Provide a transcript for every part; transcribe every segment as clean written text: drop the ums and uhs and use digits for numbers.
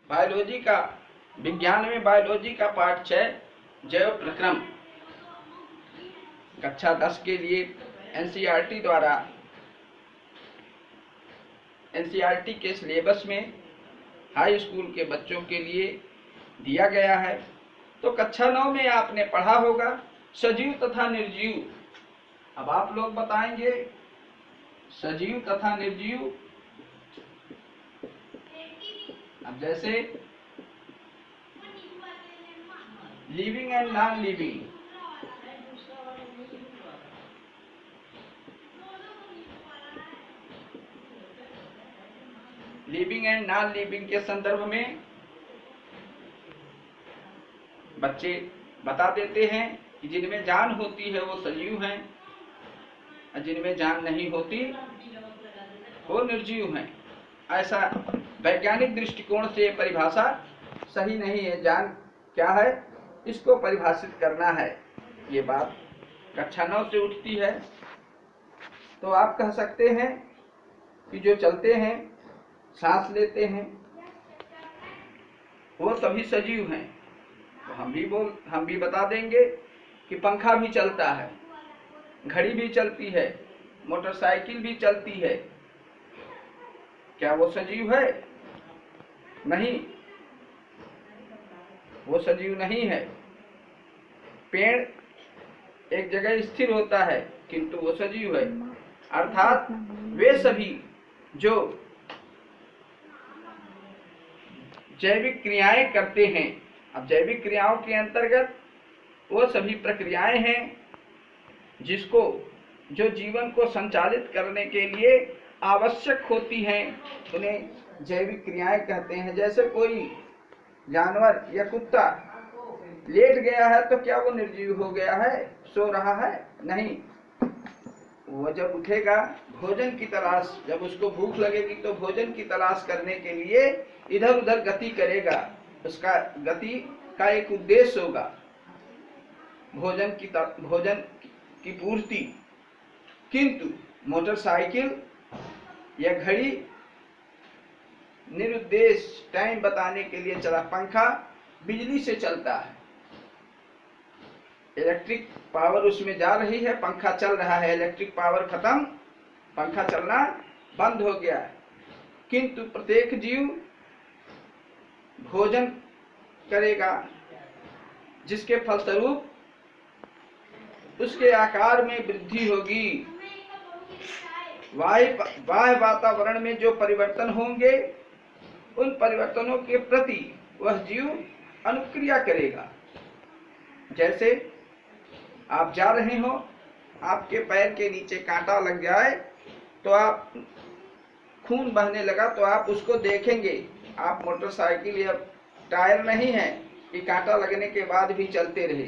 Biology का, विज्ञान में बायोलॉजी का पाठ 6 जैव प्रक्रम, कक्षा 10 के लिए एनसीईआरटी द्वारा एनसीईआरटी के सिलेबस में हाई स्कूल के बच्चों के लिए दिया गया है। तो कक्षा 9 में आपने पढ़ा होगा सजीव तथा निर्जीव। अब आप लोग बताएंगे सजीव तथा निर्जीव। अब जैसे living and non living, living and non living के संदर्भ में बच्चे बता देते हैं कि जिनमें जान होती है वो सजीव हैं और जिनमें जान नहीं होती वो निर्जीव हैं। ऐसा वैज्ञानिक दृष्टिकोण से परिभाषा सही नहीं है। जान क्या है, इसको परिभाषित करना है। ये बात कक्षा 9 से उठती है। तो आप कह सकते हैं कि जो चलते हैं, सांस लेते हैं, वो सभी सजीव हैं। तो हम भी बता देंगे कि पंखा भी चलता है, घड़ी भी चलती है, मोटरसाइकिल भी चलती है। क्या वो सजीव है? नहीं, वो सजीव नहीं है। पेड़ एक जगह स्थिर होता है किंतु वो सजीव है। अर्थात वे सभी जो जैविक क्रियाएं करते हैं। अब जैविक क्रियाओं के अंतर्गत वो सभी प्रक्रियाएं हैं जिसको जो जीवन को संचालित करने के लिए आवश्यक होती हैं, उन्हें जैविक क्रियाएं कहते हैं। जैसे कोई जानवर या कुत्ता लेट गया है तो क्या वो निर्जीव हो गया है, सो रहा है? नहीं, वो जब उठेगा भोजन की तलाश, जब उसको भूख लगेगी तो भोजन की तलाश करने के लिए इधर उधर गति करेगा। उसका गति का एक उद्देश्य होगा, भोजन की पूर्ति। किंतु मोटरसाइकिल या घड़ी निरुद्देश्य टाइम बताने के लिए चला। पंखा बिजली से चलता है, इलेक्ट्रिक पावर उसमें जा रही है, पंखा चल रहा है। इलेक्ट्रिक पावर खत्म, पंखा चलना बंद हो गया है। किंतु प्रत्येक जीव भोजन करेगा जिसके फलस्वरूप उसके आकार में वृद्धि होगी। बाह्य वातावरण में जो परिवर्तन होंगे उन परिवर्तनों के प्रति वह जीव अनुक्रिया करेगा। जैसे आप जा रहे हो, आपके पैर के नीचे कांटा लग जाए तो आप खून बहने लगा तो आप उसको देखेंगे। आप मोटरसाइकिल या टायर नहीं है कि कांटा लगने के बाद भी चलते रहे।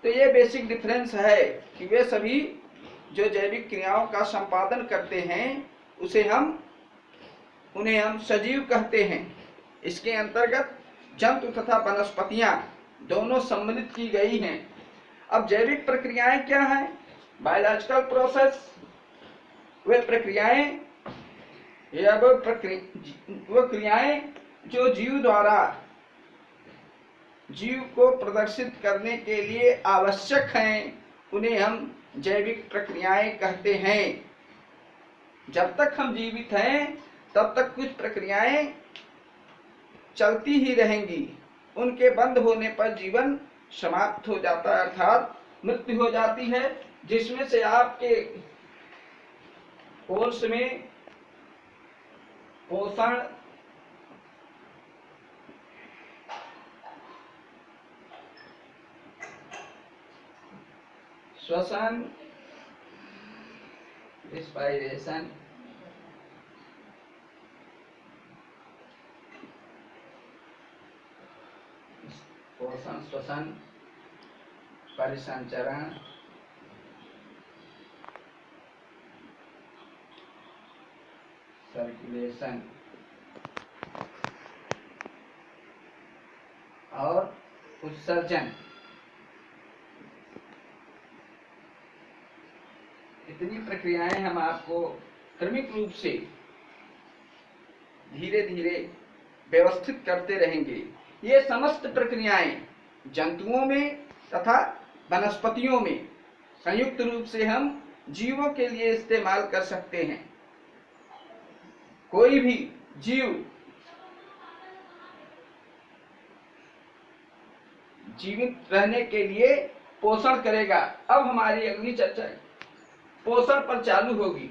तो ये बेसिक डिफरेंस है कि वे सभी जो जैविक क्रियाओं का संपादन करते हैं उन्हें हम सजीव कहते हैं। इसके अंतर्गत जंतु तथा वनस्पतियां दोनों सम्मिलित की गई हैं। अब जैविक प्रक्रियाएं क्या हैं? बायोलॉजिकल प्रोसेस, वे प्रक्रियाएं या वो क्रियाएं जो जीव द्वारा जीव को प्रदर्शित करने के लिए आवश्यक हैं, उन्हें हम जैविक प्रक्रियाएं कहते हैं। जब तक हम जीवित हैं तब तक कुछ प्रक्रियाएं चलती ही रहेंगी। उनके बंद होने पर जीवन समाप्त हो जाता है, अर्थात मृत्यु हो जाती है, जिसमें से आपके कोर्स में पोषण, श्वसन, रेस्पिरेशन, पोषण, श्वसन, परिसंचरण, सर्कुलेशन और उत्सर्जन, इतनी प्रक्रियाएं हम आपको क्रमिक रूप से धीरे धीरे व्यवस्थित करते रहेंगे। ये समस्त प्रक्रियाएं जंतुओं में तथा वनस्पतियों में संयुक्त रूप से हम जीवों के लिए इस्तेमाल कर सकते हैं। कोई भी जीव जीवित रहने के लिए पोषण करेगा। अब हमारी अगली चर्चा पोषण पर चालू होगी।